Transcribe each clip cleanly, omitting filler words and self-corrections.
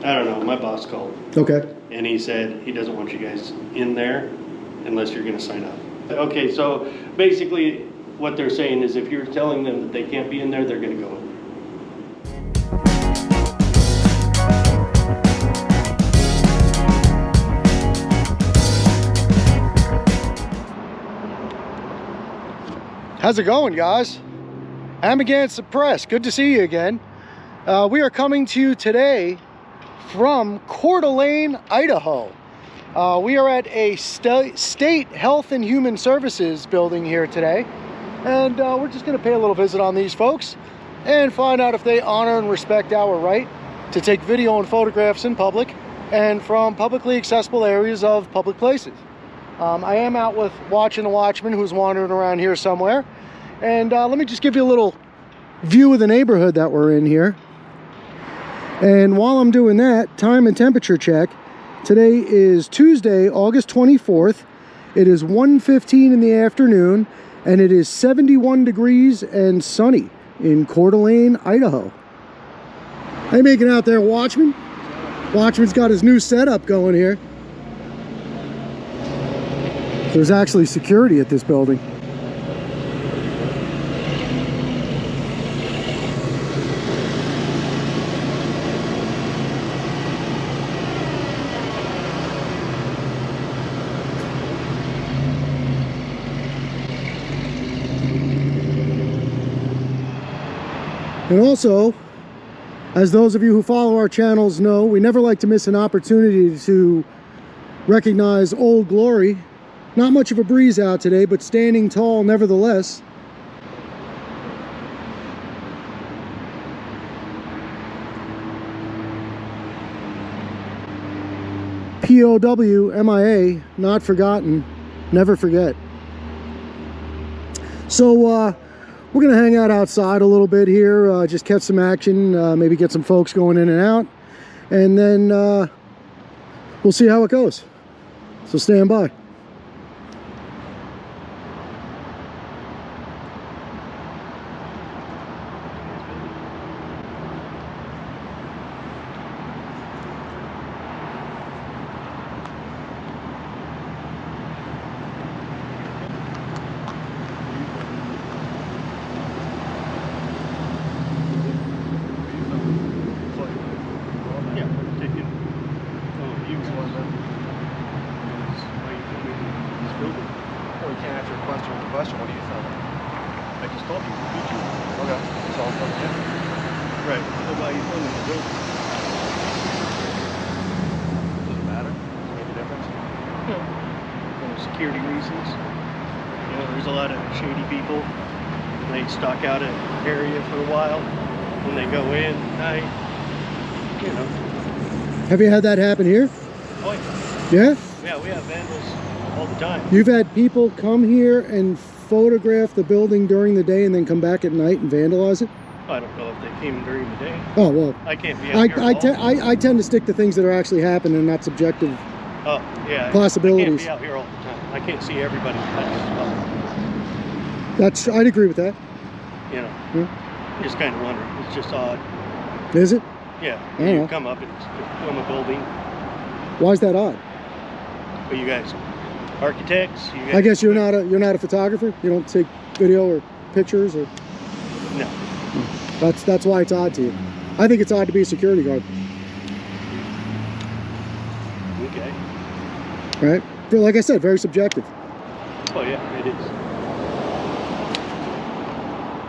I don't know, my boss called. Okay. And he said he doesn't want you guys in there unless you're gonna sign up. Okay, so basically what they're saying is if you're telling them that they can't be in there, they're gonna go in. How's it going, guys? Amagansett Press, good to see you again. We are coming to you today from Coeur d'Alene, Idaho. We are at a state health and human services building here today, and we're just going to pay a little visit on these folks and find out if they honor and respect our right to take video and photographs in public and from publicly accessible areas of public places. I am out with watching a watchman who's wandering around here somewhere, and let me just give you a little view of the neighborhood that we're in here. And while I'm doing that, time and temperature check. Today is Tuesday, August 24th. It is 1:15 in the afternoon, and it is 71 degrees and sunny in Coeur d'Alene, Idaho. How you making out there, Watchman? Watchman's got his new setup going here. There's actually security at this building. And also, as those of you who follow our channels know, we never like to miss an opportunity to recognize Old Glory. Not much of a breeze out today, but standing tall nevertheless. POW, MIA, not forgotten, never forget. So, we're going to hang out outside a little bit here, just catch some action, maybe get some folks going in and out, and then we'll see how it goes. So stand by. Question, what do you think? I just told you, YouTube. Okay, it's all from you. Right, so why are you filming the building? Doesn't matter. Does it make a difference? Security reasons. You know, there's a lot of shady people. They stock out an area for a while. When they go in at night, you know. Have you had that happen here? Oh yeah. Yeah? Yeah, we have vandals all the time. You've had people come here and photograph the building during the day and then come back at night and vandalize it? I don't know if they came during the day. Oh, well. I can't be out here I tend to stick to things that are actually happening and not subjective possibilities. I can't be out here all the time. I can't see everybody. I'd agree with that. You know, yeah. I'm just kind of wondering. It's just odd. Is it? Yeah. I don't You know. come up and film a building. Why is that odd? But you guys, architects. You guys, I guess you're not a photographer. You don't take video or pictures or. No. That's why it's odd to you. I think it's odd to be a security guard. Okay. Right? But like I said, very subjective. Oh yeah, it is.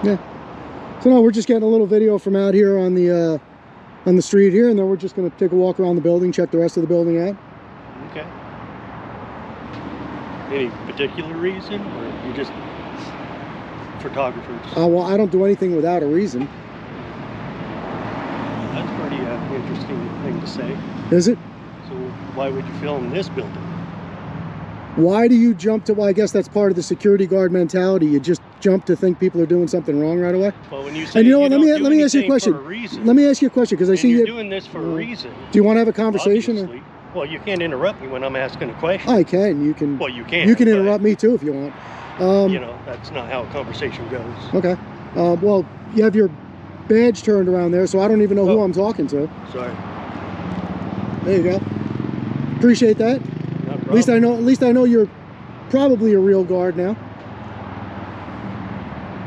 Yeah. So no, we're just getting a little video from out here on the street here, and then we're just going to take a walk around the building, check the rest of the building out. Okay. Any particular reason, or you just photographers? Well, I don't do anything without a reason. That's a pretty interesting thing to say. Is it? So why would you film this building? Why do you jump to, well, I guess that's part of the security guard mentality. You just jump to think people are doing something wrong right away. Well, when you say, and you know what, let me ask you a question. Let me ask you a question, because I see you're doing this for a reason. Do you want to have a conversation? Or? Well, you can't interrupt me when I'm asking a question. I can. You can. Well, you can. You can interrupt me too if you want. You know, that's not how a conversation goes. Okay. Well, you have your badge turned around there, so I don't even know who I'm talking to. Sorry. There you go. Appreciate that. No At least I know you're probably a real guard now.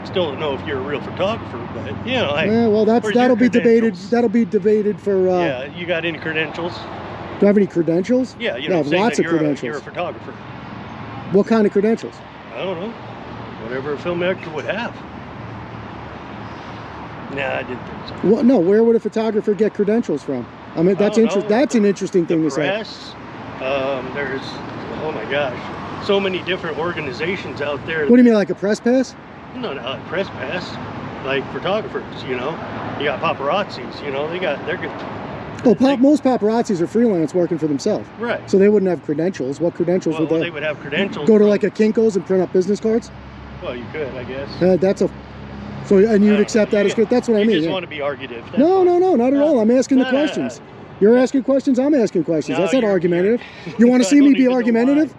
Still don't know if you're a real photographer, but you know, Yeah, well, that'll be debated. That'll be debated for. Yeah, you got any credentials? Do I have any credentials? Yeah, you I know, have lots of credentials. You're a photographer. What kind of credentials? I don't know. Whatever a filmmaker would have. Nah, I didn't think so. Well, no, where would a photographer get credentials from? I mean, that's interesting. That's an interesting thing to say. Press. There's, oh my gosh, so many different organizations out there. What do you mean, like a press pass? No, not like press pass, like photographers. You know, you got paparazzis. You know, they're good. Well, most paparazzis are freelance working for themselves. Right. So they wouldn't have credentials. What credentials would they? They would have credentials. Go to like a Kinko's and print up business cards? Well, you could, I guess. That's a. So, and you'd accept that as good. That's what I mean. You just want to be argumentative. No, not at all. I'm asking the questions. You're asking questions, I'm asking questions. That's not argumentative. You want to see me be argumentative?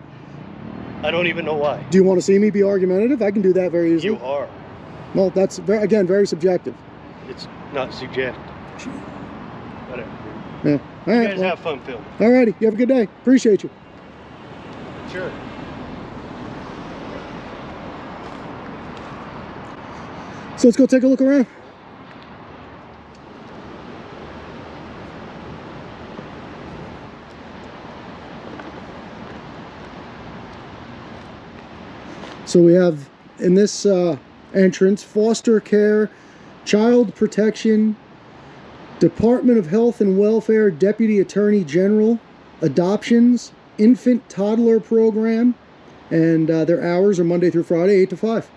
I don't even know why. Do you want to see me be argumentative? I can do that very easily. You are. Well, that's, again, very subjective. It's not subjective. Whatever. Yeah. All right. You guys have fun filming. All righty. You have a good day. Appreciate you. Sure. So let's go take a look around. So we have in this entrance, foster care, child protection, Department of Health and Welfare, Deputy Attorney General, adoptions, infant toddler program, and their hours are Monday through Friday, 8 to 5.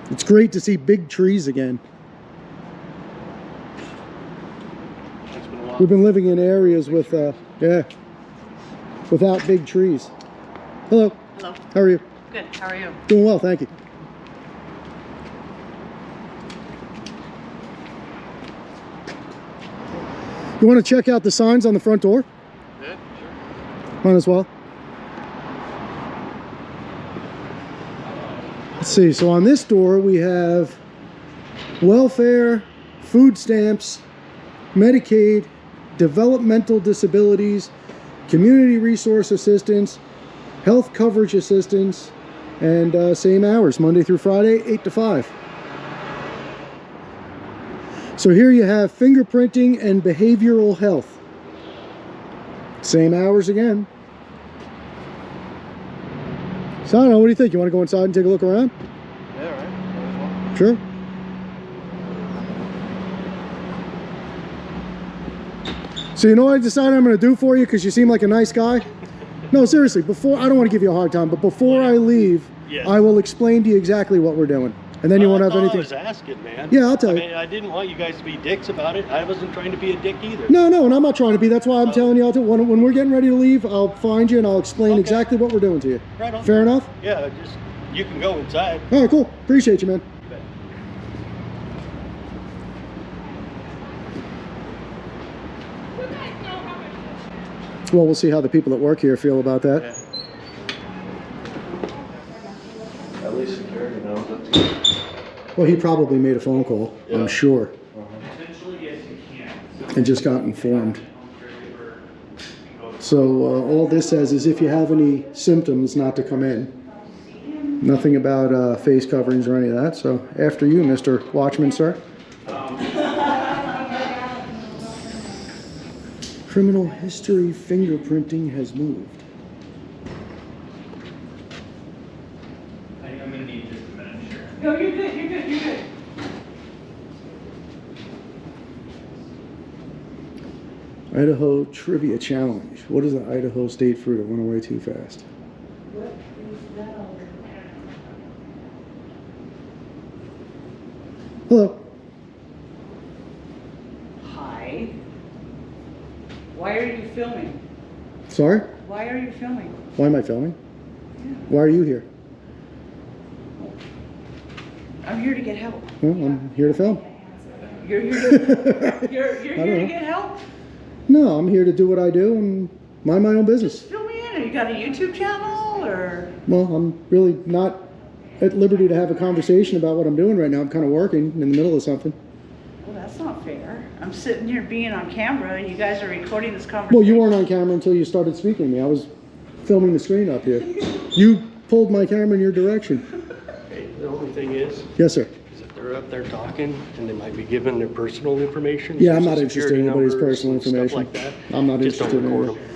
It's great to see big trees again. It's been a while. We've been living in areas with, without big trees. Hello. Hello. How are you? Good. How are you? Doing well, thank you. You want to check out the signs on the front door? Yeah, sure. Might as well. Let's see, so on this door we have welfare, food stamps, Medicaid, developmental disabilities, community resource assistance, health coverage assistance, and same hours, Monday through Friday, 8 to 5. So here you have fingerprinting and behavioral health. Same hours again. So I don't know, what do you think? You want to go inside and take a look around? Yeah, all right. Might as well. Sure. So you know what I decided I'm going to do for you because you seem like a nice guy? No, seriously, before, I don't want to give you a hard time, but before I leave, Yes. I will explain to you exactly what we're doing. And then you won't have anything. I was asking, man. Yeah, I'll tell you. I mean, I didn't want you guys to be dicks about it. I wasn't trying to be a dick either. No, and I'm not trying to be. That's why I'm telling you. When we're getting ready to leave, I'll find you and I'll explain exactly what we're doing to you. Right on. Fair enough? Yeah, you can go inside. All right, cool. Appreciate you, man. You bet. Well, we'll see how the people that work here feel about that. Yeah. At least security knows that's good. Well, he probably made a phone call, I'm sure, Potentially, yes, you can. and just got informed. So all this says is if you have any symptoms, not to come in. Nothing about face coverings or any of that. So after you, Mr. Watchman, sir. Criminal history fingerprinting has moved. I think I'm gonna need just a minute, sure. No, you're good. You're good. You're good. Idaho Trivia Challenge. What is the Idaho state fruit that went away too fast? Hello. Hi. Why are you filming? Sorry? Why are you filming? Why am I filming? Why are you here? I'm here to get help. Well, I'm here to film. You're here to, you're I here don't to know. get help? No, I'm here to do what I do and mind my own business. Fill me in. Or you got a YouTube channel, or? Well, I'm really not at liberty to have a conversation about what I'm doing right now. I'm kind of working in the middle of something. Well, that's not fair. I'm sitting here being on camera, and you guys are recording this conversation. Well, you weren't on camera until you started speaking to me. I was filming the screen up here. You pulled my camera in your direction. Okay, the only thing is, Yes, sir. if they're up there talking and they might be giving their personal information. Yeah, I'm social not interested in security anybody's numbers personal and stuff information. like that, I'm not just interested don't in record it. them.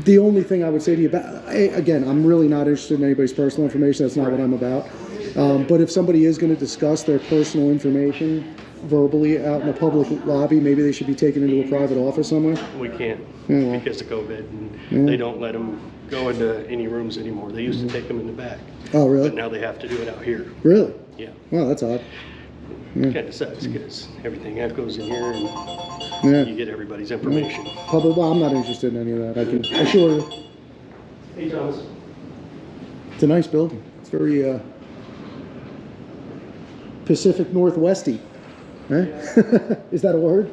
The only thing I would say to you about, again, I'm really not interested in anybody's personal information. That's not what I'm about. But if somebody is going to discuss their personal information verbally out in a public lobby, maybe they should be taken into a private office somewhere. We can't Yeah, well. because of COVID, and Yeah. they don't let them go into any rooms anymore. They used to take them in the back, Oh, but really? now they have to do it out here. Really? Yeah, Wow, that's odd. Yeah. kind of sucks because everything echoes in here and Yeah. you get everybody's information. Public, well, I'm not interested in any of that. I can assure you. Hey, Thomas. It's a nice building. It's very Pacific Northwesty. Right? Is that a word?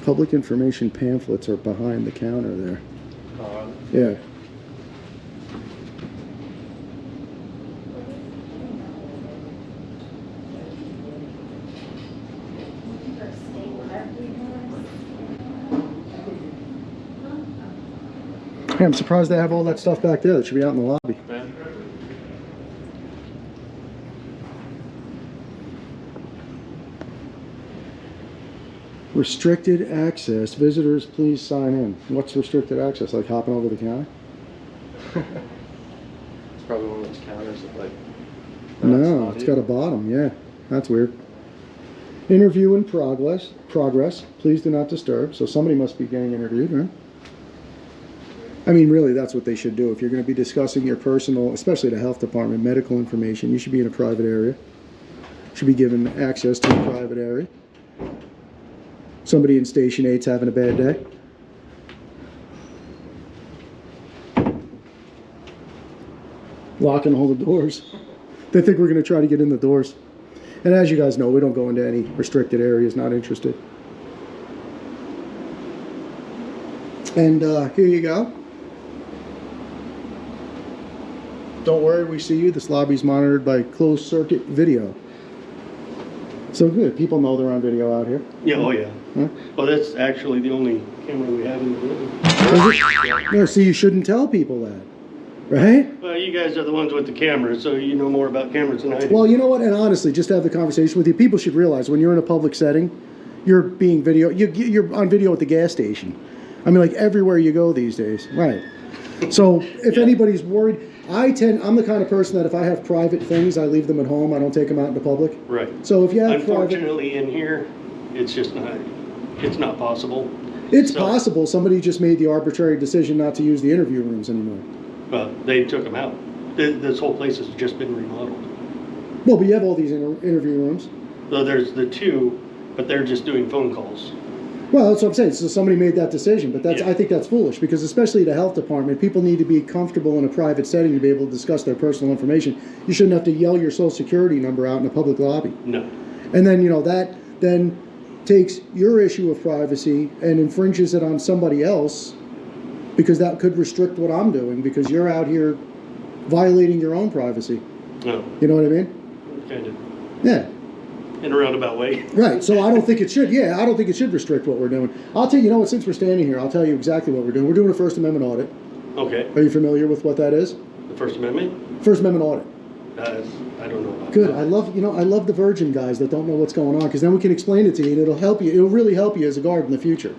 Public information pamphlets are behind the counter there. Yeah. Hey, I'm surprised they have all that stuff back there. That should be out in the lobby. Restricted access. Visitors, please sign in. What's restricted access? Like hopping over the counter? It's probably one of those counters that like. No, it's got a bottom. Yeah, that's weird. Interview in progress. Please do not disturb. So somebody must be getting interviewed, right? I mean, really, that's what they should do. If you're going to be discussing your personal, especially the health department, medical information, you should be in a private area. Should be given access to a private area. Somebody in Station 8's having a bad day. Locking all the doors. They think we're going to try to get in the doors. And as you guys know, we don't go into any restricted areas, not interested. And here you go. Don't worry, we see you. This lobby's monitored by closed circuit video. So good. People know they're on video out here. Yeah, oh yeah. Huh? Well, that's actually the only camera we have in the room. No, see, you shouldn't tell people that, right? Well, you guys are the ones with the cameras, so you know more about cameras than I do. Well, you know what? And honestly, just to have the conversation with you, people should realize when you're in a public setting, you're being video. You're on video at the gas station. I mean, like everywhere you go these days, right? So if anybody's worried, I'm the kind of person that if I have private things, I leave them at home. I don't take them out into public. Right. So if you have private, unfortunately, in here, it's just not. It's not possible. it's So- possible somebody just made the arbitrary decision not to use the interview rooms anymore. Well, they took them out. This whole place has just been remodeled. Well, but you have all these interview rooms. So there's the two, but they're just doing phone calls. Well, that's what I'm saying. So somebody made that decision, but Yeah. I think that's foolish because especially the health department, people need to be comfortable in a private setting to be able to discuss their personal information. You shouldn't have to yell your social security number out in a public lobby. No. And then, that then takes your issue of privacy and infringes it on somebody else because that could restrict what I'm doing because you're out here violating your own privacy. No. You know what I mean? Kind of. Yeah. In a roundabout way. Right, so I don't think it should. Yeah, I don't think it should restrict what we're doing. I'll tell you, what, since we're standing here, I'll tell you exactly what we're doing. We're doing a First Amendment audit. Okay. Are you familiar with what that is? The First Amendment? First Amendment audit. I don't know about Good. that. I love the virgin guys that don't know what's going on because then we can explain it to you and it'll help you. It'll really help you as a guard in the future.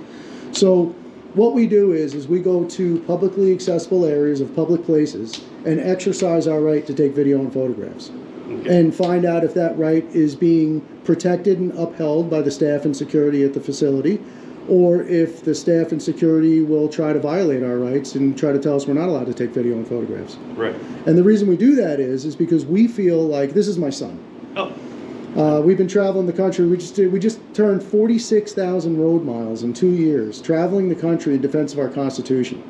So what we do is we go to publicly accessible areas of public places and exercise our right to take video and photographs. Okay. And find out if that right is being protected and upheld by the staff and security at the facility, or if the staff and security will try to violate our rights and try to tell us we're not allowed to take video and photographs. Right. And the reason we do that is because we feel like, this is my son. Oh. We've been traveling the country. We just turned 46,000 road miles in 2 years, traveling the country in defense of our Constitution.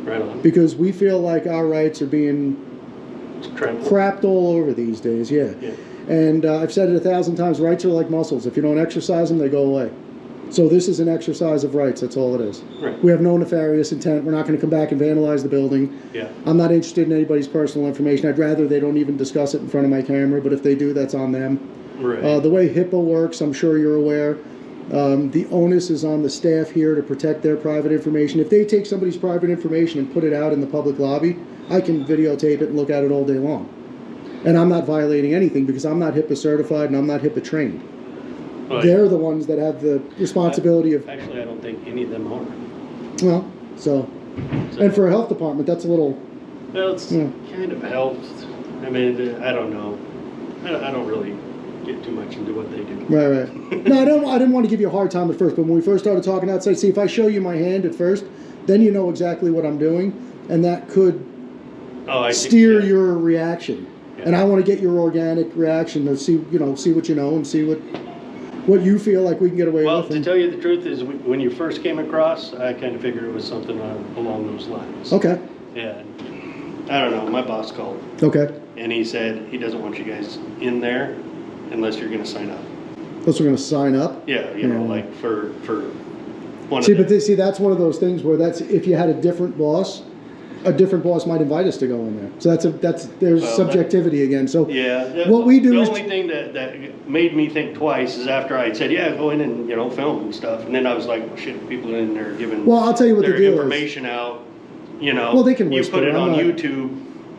Right on. Because we feel like our rights are being Trampled. crapped all over these days, yeah. Yeah. And I've said it 1,000 times, rights are like muscles. If you don't exercise them, they go away. So this is an exercise of rights, that's all it is. Right. We have no nefarious intent. We're not going to come back and vandalize the building. Yeah. I'm not interested in anybody's personal information. I'd rather they don't even discuss it in front of my camera, but if they do, that's on them. Right. The way HIPAA works, I'm sure you're aware, the onus is on the staff here to protect their private information. If they take somebody's private information and put it out in the public lobby, I can videotape it and look at it all day long. And I'm not violating anything because I'm not HIPAA certified and I'm not HIPAA trained. Right. They're the ones that have the responsibility of, Actually, I don't think any of them are. well, so, and for a health department, that's a little, Well, it's Yeah. kind of helped. I mean, I don't know. I don't really get too much into what they do. right. No, I didn't want to give you a hard time at first, but when we first started talking outside, see, if I show you my hand at first, then you know exactly what I'm doing, and that could Oh, I see. steer Yeah. your reaction. Yeah. And I want to get your organic reaction to see, see what you know and see what you feel like we can get away Well, with. to and- tell you the truth is, when you first came across, I kind of figured it was something along those lines. Okay, Yeah. I don't know. My boss called, okay. and he said he doesn't want you guys in there unless you're going to sign up. Unless we're going to sign up. Yeah, you know, Yeah. like for one See, of but the, see, that's one of those things where if you had a different boss might invite us to go in there. So there's Well, subjectivity again. So yeah. what we do the is only thing that made me think twice is after I said, yeah, go in and, film and stuff. And then I was like, well, shit, people in there giving Well, I'll tell you what their the deal is. information out, Well, they can you whisper, put it I'm on not- YouTube.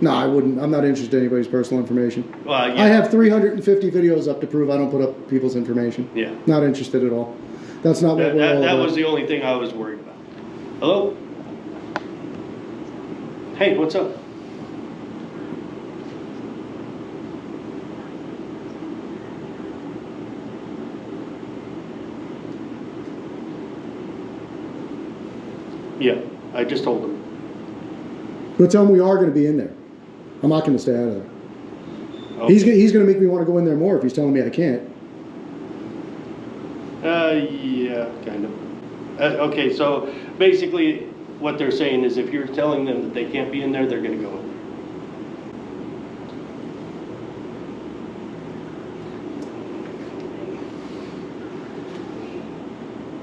No, I wouldn't. I'm not interested in anybody's personal information. Well, yeah. I have 350 videos up to prove I don't put up people's information. Yeah. Not interested at all. That's not what we're all That about. was the only thing I was worried about. Hello? Hey, what's up? Yeah, I just told him. But tell him we are going to be in there. I'm not going to stay out of there. Okay. He's going to make me want to go in there more if he's telling me I can't. Yeah, kind of. Okay, so basically what they're saying is if you're telling them that they can't be in there, they're going to go in there.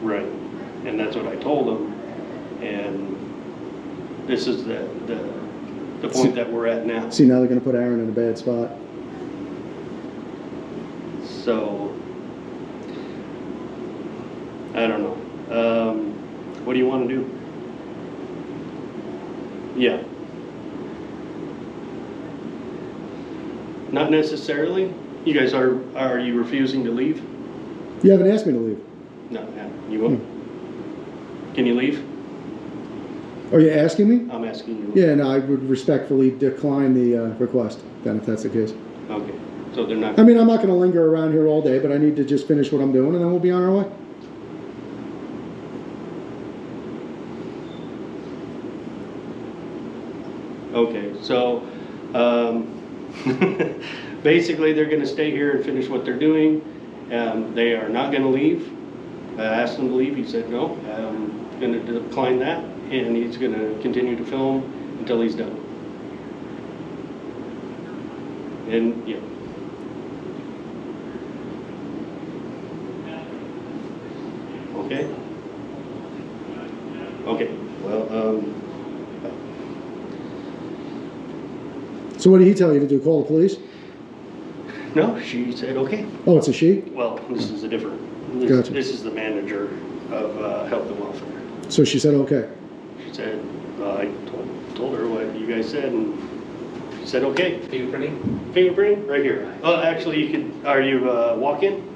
Right, and that's what I told them, and this is the point that we're at now. See, now they're going to put Aaron in a bad spot. So, I don't know. What do you want to do? Yeah. Not necessarily. You guys are you refusing to leave? You haven't asked me to leave. No, you won't. Can you leave? Are you asking me? I'm asking you. Yeah, no, I would respectfully decline the request, then, if that's the case. Okay. So they're not. I mean, I'm not going to linger around here all day, but I need to just finish what I'm doing, and then we'll be on our way. Okay, so basically they're going to stay here and finish what they're doing. They are not going to leave. I asked him to leave. He said no. I'm going to decline that, and he's going to continue to film until he's done. And yeah. Okay. Okay. Well, So what did he tell you to do? Call the police? no, she said okay. Oh, it's a she? Well, this is a different. Gotcha. This is the manager of health and welfare. So she said okay. She said, I told her what you guys said, and she said okay. Fingerprinting? Fingerprint right here. Actually, you could. Are you walk-in?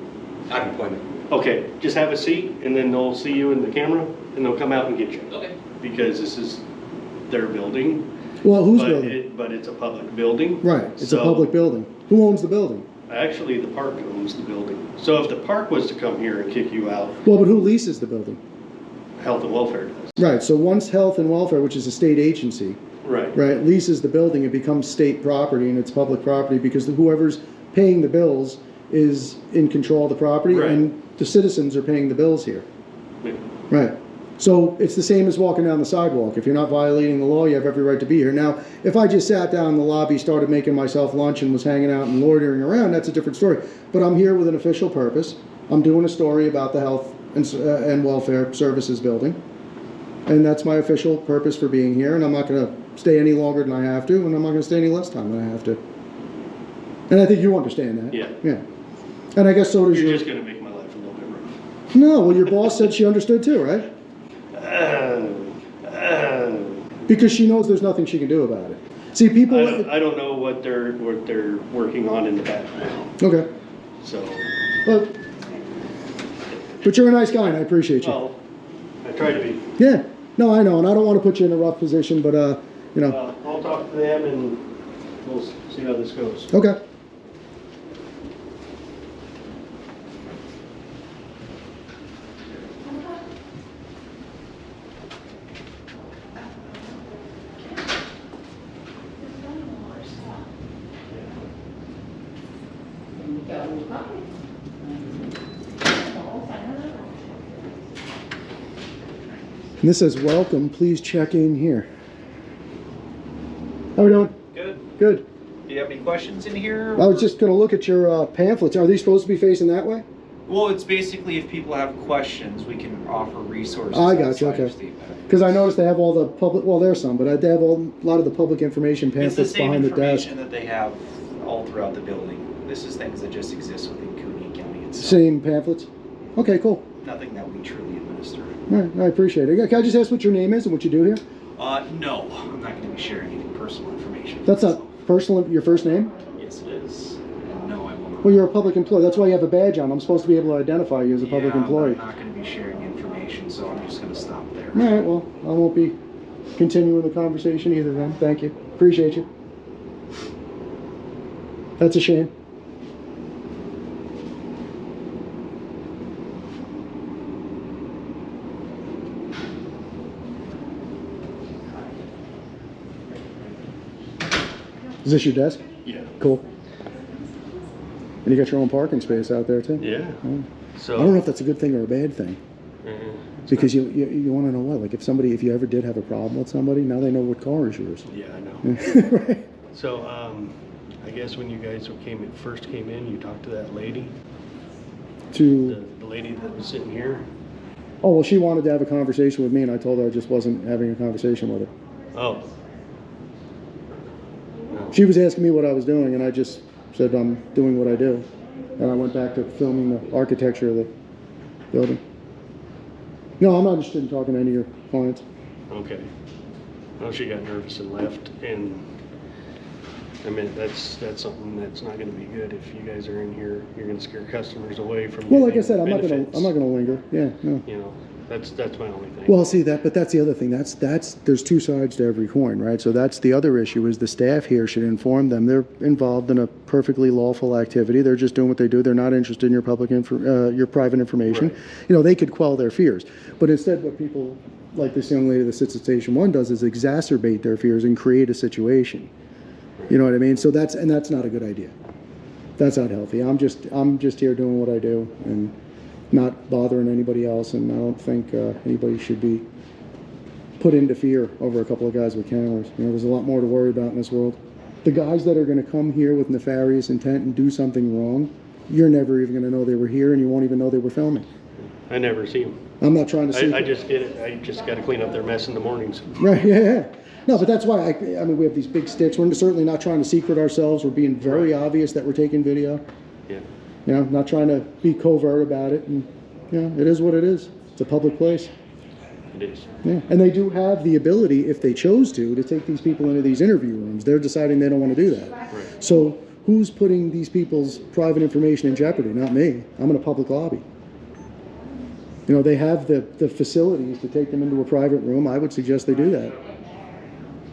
I have an appointment. Okay, just have a seat, and then they'll see you in the camera, and they'll come out and get you. Okay. Because this is their building. Well, whose but building? But it's a public building. Right, it's a So- public building. Who owns the building? Actually, the park owns the building. So if the park was to come here and kick you out, Well, but who leases the building? health and welfare does. Right, so once Health and Welfare, which is a state agency, Right. right, leases the building, it becomes state property and it's public property because whoever's paying the bills is in control of the property Right. and the citizens are paying the bills here. Yeah. Right. So it's the same as walking down the sidewalk. If you're not violating the law, you have every right to be here. Now, if I just sat down in the lobby, started making myself lunch and was hanging out and loitering around, that's a different story. But I'm here with an official purpose. I'm doing a story about the Health and Welfare Services building. And that's my official purpose for being here. And I'm not going to stay any longer than I have to, and I'm not going to stay any less time than I have to. And I think you understand that. Yeah. Yeah. And I guess so does You're your... just going to make my life a little bit rough. No, well, your boss said she understood too, right? Because she knows there's nothing she can do about it. See, people... I don't know what they're working on in the back now. Okay. So... But you're a nice guy, and I appreciate you. Well, I try to be. Yeah. No, I know, and I don't want to put you in a rough position, but, you know... I'll talk to them, and we'll see how this goes. Okay. And this says, welcome, please check in here. How are we doing? Good. Good. Do you have any questions in here? I was just going to look at your pamphlets. Are these supposed to be facing that way? Well, it's basically if people have questions, we can offer resources. I got you, okay. Because I noticed they have all the public, well, there's some, but they have a lot of the public information It's pamphlets the same behind the desk. information that they have all throughout the building. This is things that just exist within Cooney County itself. Same pamphlets? Okay, cool. Nothing that we truly administer. All right, I appreciate it. Can I just ask what your name is and what you do here? No, I'm not going to be sharing any personal information. That's not personal, your first name? Yes, it is. And no, I will not. Well, you're a public employee. That's why you have a badge on. I'm supposed to be able to identify you as a public employee. I'm not going to be sharing information, so I'm just going to stop there. All right, well, I won't be continuing the conversation either then. Thank you. Appreciate you. That's a shame. Is this your desk? Yeah. Cool. And you got your own parking space out there too? Yeah. Oh. So I don't know if that's a good thing or a bad thing. Because you want to know what? Like if you ever did have a problem with somebody, now they know what car is yours. Yeah, I know. Right. So I guess when you guys first came in, you talked to that lady, To... the lady that was sitting here. Oh, well, she wanted to have a conversation with me, and I told her I just wasn't having a conversation with her. Oh. No. She was asking me what I was doing, and I just said I'm doing what I do. And I went back to filming the architecture of the building. No, I'm not interested in talking to any of your clients. Okay. Well, she got nervous and left, and I mean that's something that's not going to be good. If you guys are in here, you're going to scare customers away from. Well, like I said, I'm not benefits. gonna linger. Yeah, no. You know, that's my only thing. Well, see but that's the other thing. There's two sides to every coin, right? So that's the other issue is the staff here should inform them they're involved in a perfectly lawful activity. They're just doing what they do. They're not interested in your your private information. Right. You know, they could quell their fears, but instead, what people like this young lady that sits at Station 1 does is exacerbate their fears and create a situation. You know what I mean? So that's not a good idea. That's not healthy. I'm just here doing what I do and not bothering anybody else, and I don't think anybody should be put into fear over a couple of guys with cameras. You know, there's a lot more to worry about in this world. The guys that are going to come here with nefarious intent and do something wrong, you're never even going to know they were here, and you won't even know they were filming. I never see them. I'm not trying to see. I just get it. I just got to clean up their mess in the mornings. Right, yeah. No, but that's why, I mean, we have these big sticks. We're certainly not trying to secret ourselves. We're being very obvious that we're taking video. Yeah. You know, not trying to be covert about it. And, you know, it is what it is. It's a public place. It is. Yeah. And they do have the ability, if they chose to take these people into these interview rooms. They're deciding they don't want to do that. Right. So who's putting these people's private information in jeopardy? Not me. I'm in a public lobby. You know, they have the facilities to take them into a private room. I would suggest they do that.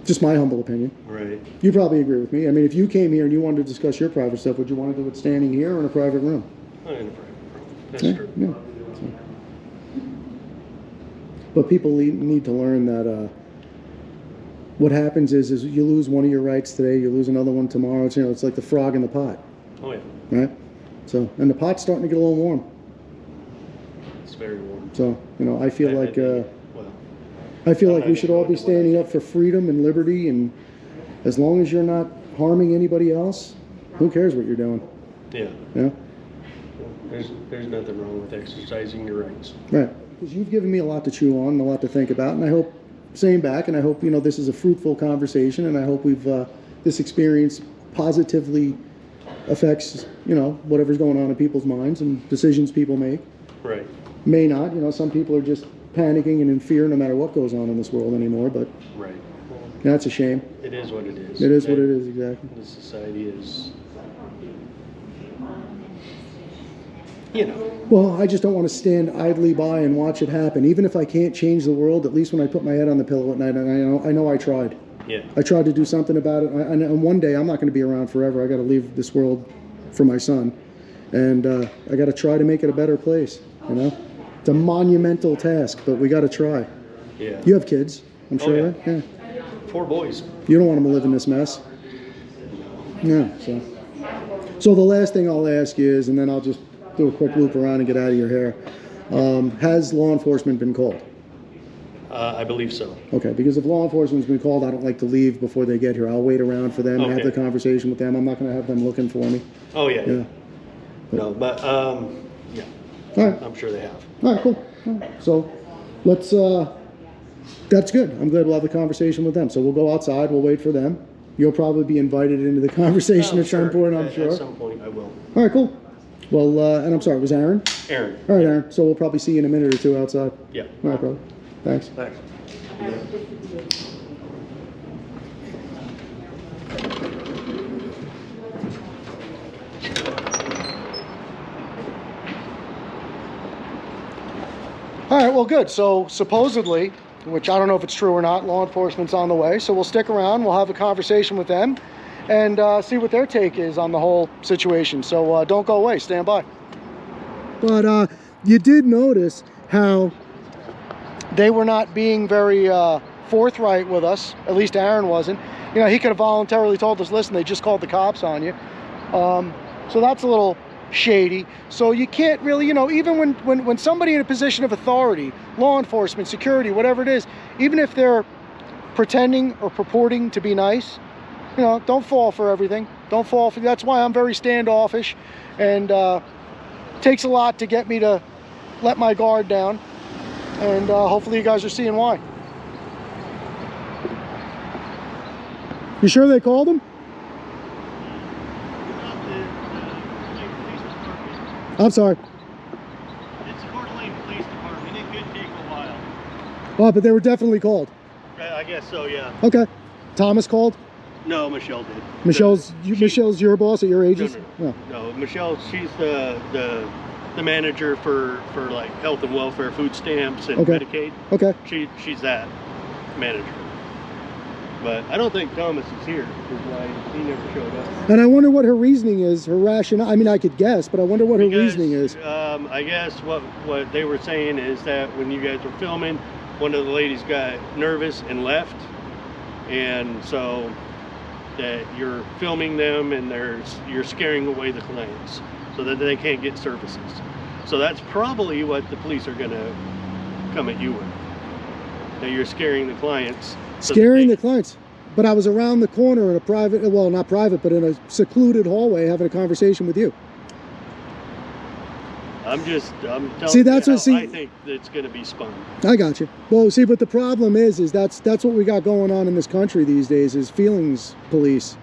Just my humble opinion. Right. You probably agree with me. I mean, if you came here and you wanted to discuss your private stuff, would you want to do it standing here or in a private room? In a private room. That's Yeah, true. yeah. But people need to learn that what happens is you lose one of your rights today, you lose another one tomorrow. It's, you know, it's like the frog in the pot, Oh yeah. right? So, and the pot's starting to get a little warm. It's very warm. So, you know, I feel like well, I feel I'm like not we should gonna all go be into what I standing think. up for freedom and liberty, and as long as you're not harming anybody else, who cares what you're doing? Yeah. You know? There's nothing wrong with exercising your rights. Right. Because you've given me a lot to chew on and a lot to think about, and I hope, same back, and I hope, you know, this is a fruitful conversation, and I hope we've, this experience positively affects, you know, whatever's going on in people's minds and decisions people make. Right. May not, you know, some people are just panicking and in fear no matter what goes on in this world anymore, but Right. that's a shame. It is what it is. It is what it is, exactly. The society is, you know. Well, I just don't want to stand idly by and watch it happen. Even if I can't change the world, at least when I put my head on the pillow at night, and I know I tried. Yeah. I tried to do something about it, and one day I'm not going to be around forever. I got to leave this world for my son, and I got to try to make it a better place. You know, it's a monumental task, but we got to try. Yeah. You have kids, I'm Oh, sure. yeah. Right? Yeah. 4 boys. You don't want them to live in this mess. Yeah. So the last thing I'll ask you is, and then I'll just do a quick loop around and get out of your hair. Has law enforcement been called? I believe so. Okay, because if law enforcement's been called, I don't like to leave before they get here. I'll wait around for them and have Okay. the conversation with them. I'm not going to have them looking for me. Oh, yeah. Yeah. No, but, yeah, All right. I'm sure they have. All right, cool. All right. So let's, that's good. I'm glad we'll have the conversation with them. So we'll go outside. We'll wait for them. You'll probably be invited into the conversation Oh, at some point, I'm sure. At some point, I will. All right, cool. Well, and I'm sorry, it was Aaron? Aaron. All right, Aaron. So we'll probably see you in a minute or two outside. Yeah. All right, brother. Thanks. Thanks. All right, well, good. So supposedly, which I don't know if it's true or not, law enforcement's on the way. So we'll stick around. We'll have a conversation with them and see what their take is on the whole situation. So don't go away. Stand by. But you did notice how they were not being very forthright with us. At least Aaron wasn't. You know, he could have voluntarily told us, listen, they just called the cops on you. So that's a little shady. So you can't really, you know, even when somebody in a position of authority, law enforcement, security, whatever it is, even if they're pretending or purporting to be nice, you know, don't fall for everything. Don't fall for, that's why I'm very standoffish, and takes a lot to get me to let my guard down, and hopefully you guys are seeing why. You sure they called him? I'm sorry. It's the Coeur d'Alene Police Department. It could take a while. Oh, but they were definitely called. I guess so, yeah. Okay. Thomas called? No, Michelle did. Michelle's your boss at your agency? No, Michelle, she's the manager for like health and welfare, food stamps, and Okay. Medicaid. Okay. She's that manager. But I don't think Thomas is here, is why he never showed up. And I wonder what her reasoning is, her rationale. I mean, I could guess, but I wonder what her reasoning is. I guess what they were saying is that when you guys were filming, one of the ladies got nervous and left, and so that you're filming them and you're scaring away the clients so that they can't get services. So that's probably what the police are going to come at you with. That you're scaring the clients. Scaring the clients. But I was around the corner in a private, well, not private, but in a secluded hallway having a conversation with you. I'm telling See, that's you what- how see- I think it's going to be spun. I got you. Well, see, but the problem is that's what we got going on in this country these days is feelings police.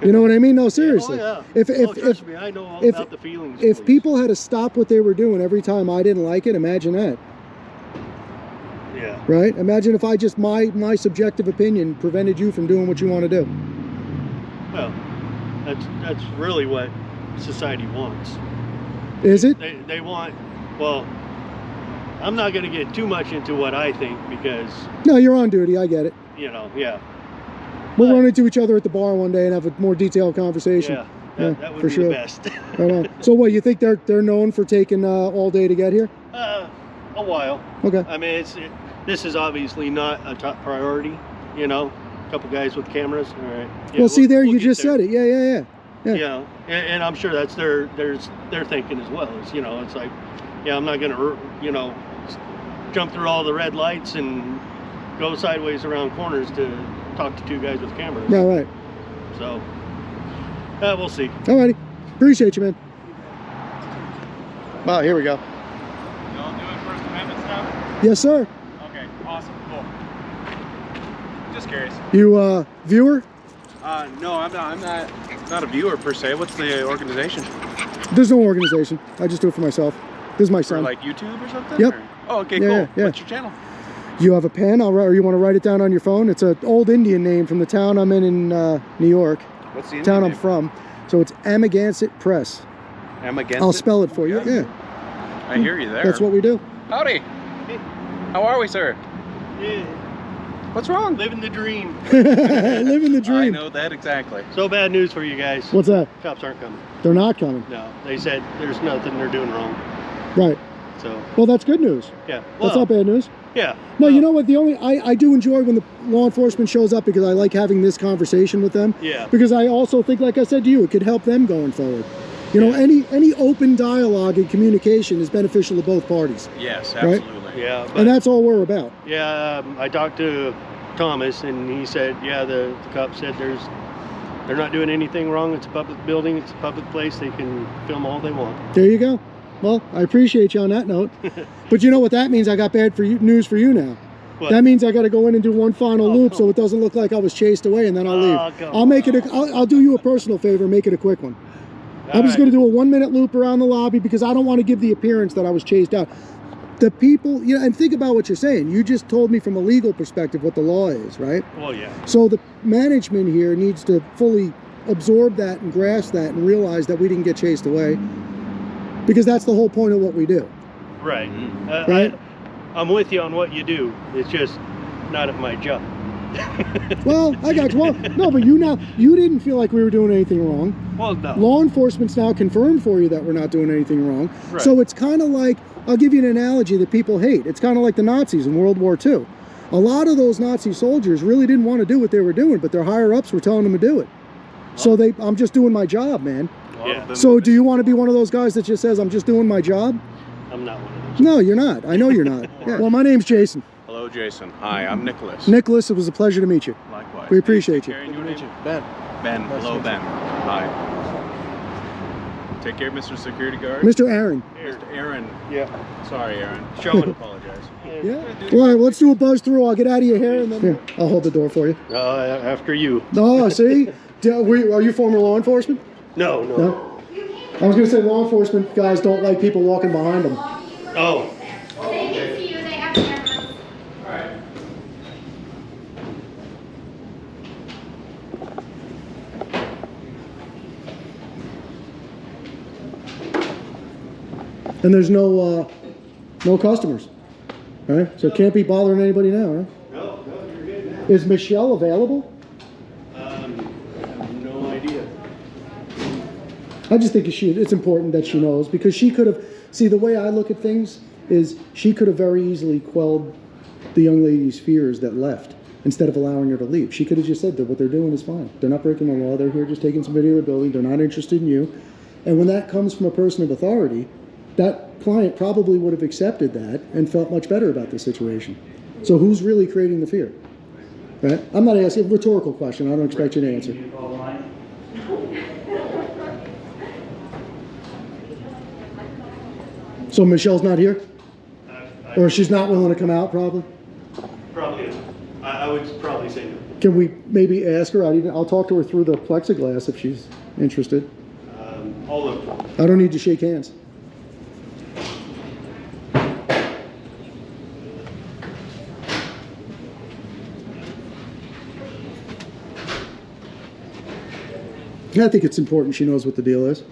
You know what I mean? No, seriously. Oh, yeah. Trust me, I know all if- about the feelings. If police. people had to stop what they were doing every time I didn't like it, imagine that. Yeah. Right? Imagine if I just, my subjective opinion prevented you from doing what you want to do. Well, that's really what society wants. Is it? They want, well, I'm not going to get too much into what I think because, No, you're on duty. I get it. you know, yeah. We'll But- run into each other at the bar one day and have a more detailed conversation. Yeah, Yeah, that would for be sure. the best. Right on. So what, you think they're known for taking all day to get here? A while. Okay. I mean, this is obviously not a top priority, you know, a couple guys with cameras. All right. Yeah, Well, see, there we'll you get just there. said it. Yeah. You know, and I'm sure that's their thinking as well. Is, you know, it's like, yeah, I'm not going to, you know, jump through all the red lights and go sideways around corners to talk to two guys with cameras. Yeah, right. So, we'll see. Alrighty. Appreciate you, man. Wow, here we go. Y'all doing First Amendment stuff? Yes, sir. Okay, awesome, cool. Just curious. You, viewer? No, I'm not a viewer per se. What's the organization? There's no organization. I just do it for myself. This is my For son. like YouTube or something? Yep. Or? Oh, okay, Yeah, cool. yeah. What's your channel? You have a pen, or you want to write it down on your phone? It's an old Indian name from the town I'm in New York. What's the Town name? I'm from. So it's Amagansett Press. Amagansett? I'll spell it for you. Yeah. I hear you there. That's what we do. Howdy. How are we, sir? Yeah, What's wrong? living the dream. Living the I dream. know that exactly. So bad news for you guys. What's that? Cops aren't coming. They're not coming. No, they said there's nothing they're doing wrong. Right. So, Well, that's good news. yeah. That's not bad news. Yeah. No, well, you know what? I do enjoy when the law enforcement shows up because I like having this conversation with them. Yeah. Because I also think, like I said to you, it could help them going forward. You know, any open dialogue and communication is beneficial to both parties. Yes, Right? absolutely. Yeah, but And that's all we're about. yeah, I talked to Thomas, and he said, yeah, the cop said they're not doing anything wrong. It's a public building. It's a public place. They can film all they want. There you go. Well, I appreciate you on that note. But you know what that means? I got bad news for you now. What? That means I got to go in and do one final Oh, loop come so it doesn't look like I was chased away, and then I'll Oh, leave. come I'll make it. I'll do you a personal favor. Make it a quick one. I'm just going to do a 1-minute loop around the lobby because I don't want to give the appearance that I was chased out. The people, you know, and think about what you're saying. You just told me from a legal perspective what the law is, right? Well, yeah. So the management here needs to fully absorb that and grasp that and realize that we didn't get chased away, because that's the whole point of what we do. Right. Right? I'm with you on what you do. It's just not at my job. Well, I got you. Well, no, but you didn't feel like we were doing anything wrong. Well, no. Law enforcement's now confirmed for you that we're not doing anything wrong. Right. So it's kind of like, I'll give you an analogy that people hate. It's kind of like the Nazis in World War II. A lot of those Nazi soldiers really didn't want to do what they were doing, but their higher ups were telling them to do it. So I'm just doing my job, man. Yeah. So do you want to be one of those guys that just says, I'm just doing my job? I'm not one of those. No, you're not. I know you're not. Yeah. Well, my name's Jason. Hello, Jason. Hi, I'm Nicholas. Nicholas, it was a pleasure to meet you. Likewise. We appreciate you. Take care, and your name? Ben. Ben. Nice to Hello, meet Ben. Hi. Take care, Mr. Security Guard. Mr. Aaron. Mr. Aaron. Yeah. Sorry, Aaron. Showing. Apologize. Yeah. All right, let's do a buzz through. I'll get out of your hair and then... Here, I'll hold the door for you. After you. Oh, see? Are you former law enforcement? No. No? I was going to say law enforcement guys don't like people walking behind them. Oh. They can see you, they have cameras. And there's no customers. All right? So it can't be bothering anybody now, right? No, you're good now. Is Michelle available? I have no idea. I just think it's important that she knows, because she could have, see, the way I look at things is she could have very easily quelled the young lady's fears that left instead of allowing her to leave. She could have just said that what they're doing is fine. They're not breaking the law. They're here just taking some video of the building. They're not interested in you. And when that comes from a person of authority, that client probably would have accepted that and felt much better about the situation. So who's really creating the fear? Right? I'm not asking a rhetorical question. I don't expect you to answer. So Michelle's not here? Or she's not willing to come out, probably? Probably not. I would probably say no. Can we maybe ask her? I'll talk to her through the plexiglass if she's interested. All of I don't need to shake hands. Yeah, I think it's important she knows what the deal is.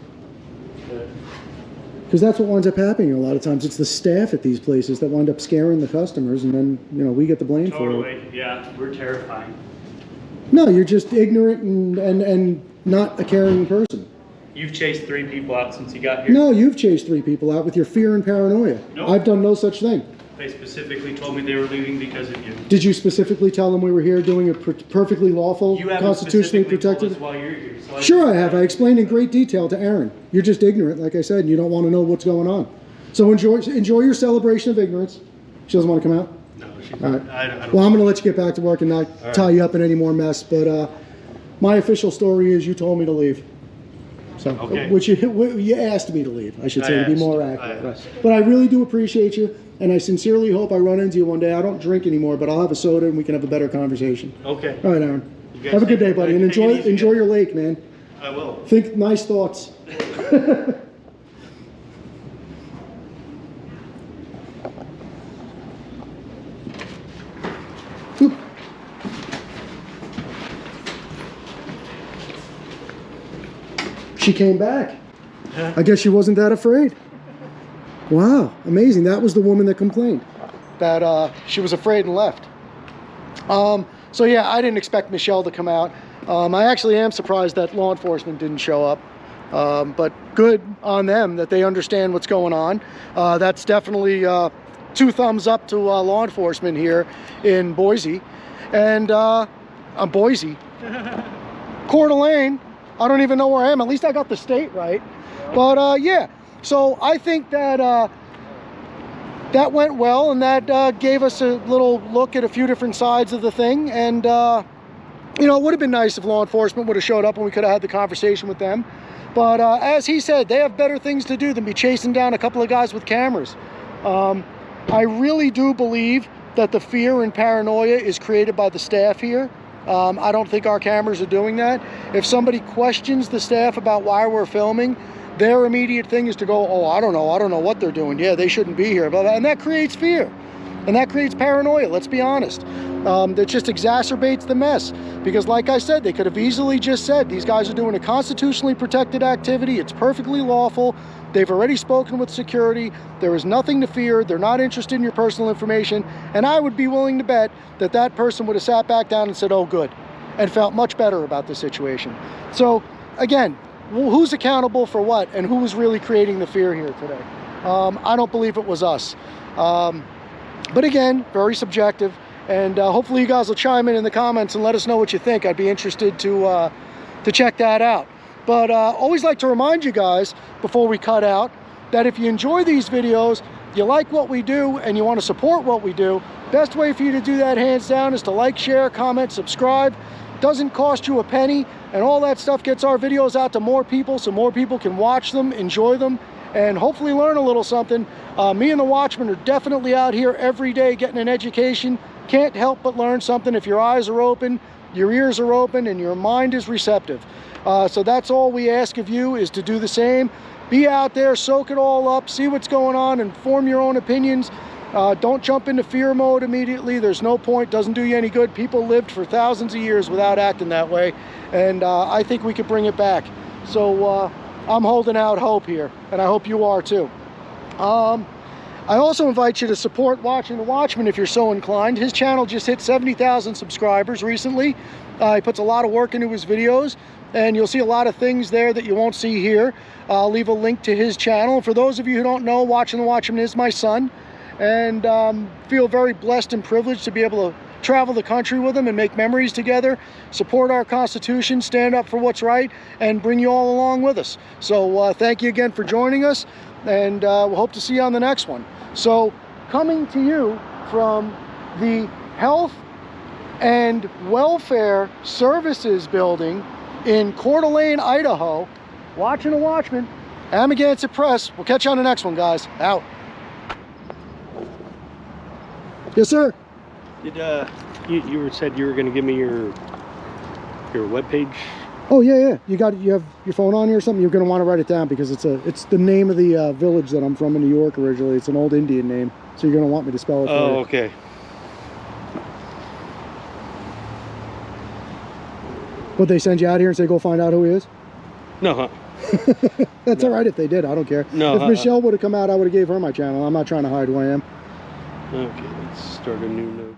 Because that's what winds up happening a lot of times. It's the staff at these places that wind up scaring the customers, and then, you know, we get the blame for it. Totally, yeah, we're terrifying. No, you're just ignorant and not a caring person. You've chased 3 people out since you got here. No, you've chased 3 people out with your fear and paranoia. Nope. I've done no such thing. They specifically told me they were leaving because of you. Did you specifically tell them we were here doing a perfectly lawful, You haven't constitutionally specifically told protected? us while you're here. So Sure I have. I explained in great detail to Aaron. You're just ignorant, like I said, and you don't want to know what's going on. So enjoy your celebration of ignorance. She doesn't want to come out? No, she's All not. right. I don't Well, I'm going to let you get back to work and not right. tie you up in any more mess. But my official story is you told me to leave. So, Okay. which you asked me to leave, I should say, to be asked. more accurate. Right. But I really do appreciate you, and I sincerely hope I run into you one day. I don't drink anymore, but I'll have a soda and we can have a better conversation. Okay. All right, Aaron. You guys Have a good take- day, buddy, and take it easy, enjoy guys. your lake, man. I will. Think nice thoughts. Oop. She came back. I guess she wasn't that afraid. Wow, amazing. That was the woman that complained that she was afraid and left. So yeah, I didn't expect Michelle to come out. I actually am surprised that law enforcement didn't show up. But good on them that they understand what's going on. That's definitely 2 thumbs up to law enforcement here in Boise. And Boise, Coeur d'Alene, I don't even know where I am. At least I got the state right. But yeah, so I think that that went well, and that gave us a little look at a few different sides of the thing. And you know, it would have been nice if law enforcement would have showed up and we could have had the conversation with them. But as he said, they have better things to do than be chasing down a couple of guys with cameras. I really do believe that the fear and paranoia is created by the staff here. I don't think our cameras are doing that. If somebody questions the staff about why we're filming, their immediate thing is to go, oh, I don't know what they're doing. Yeah, they shouldn't be here. Blah, blah. And that creates fear. And that creates paranoia, let's be honest. That just exacerbates the mess. Because like I said, they could have easily just said, these guys are doing a constitutionally protected activity. It's perfectly lawful. They've already spoken with security. There is nothing to fear. They're not interested in your personal information. And I would be willing to bet that that person would have sat back down and said, oh, good, and felt much better about the situation. So again, who's accountable for what, and who was really creating the fear here today? I don't believe it was us. But again, very subjective, and hopefully you guys will chime in the comments and let us know what you think. I'd be interested to check that out. But always like to remind you guys before we cut out that if you enjoy these videos, you like what we do, and you want to support what we do, best way for you to do that, hands down, is to like, share, comment, subscribe. Doesn't cost you a penny, and all that stuff gets our videos out to more people so more people can watch them, enjoy them, and hopefully learn a little something. Me and the Watchmen are definitely out here every day getting an education. Can't help but learn something if your eyes are open, your ears are open, and your mind is receptive. So that's all we ask of you, is to do the same. Be out there, soak it all up, see what's going on, and form your own opinions. Don't jump into fear mode immediately. There's no point, doesn't do you any good. People lived for thousands of years without acting that way, and I think we could bring it back. So I'm holding out hope here, and I hope you are too. I also invite you to support Watching the Watchman if you're so inclined. His channel just hit 70,000 subscribers recently. He puts a lot of work into his videos, and you'll see a lot of things there that you won't see here. I'll leave a link to his channel. And for those of you who don't know, Watching the Watchman is my son, and feel very blessed and privileged to be able to travel the country with him and make memories together, support our Constitution, stand up for what's right, and bring you all along with us. So thank you again for joining us, and we'll hope to see you on the next one. So coming to you from the Health and Welfare Services Building in Coeur d'Alene, Idaho, Watching the Watchman, Amagansett Press. We'll catch you on the next one, guys. Out. Yes, sir. Did you said you were going to give me your webpage? Oh yeah. You have your phone on you or something? You're going to want to write it down because it's the name of the village that I'm from in New York originally. It's an old Indian name, so you're going to want me to spell it for you. Oh, okay. Would they send you out here and say go find out who he is? No, huh? That's all right if they did. I don't care. No, if Michelle would have come out, I would have gave her my channel. I'm not trying to hide who I am. Okay, let's start a new note.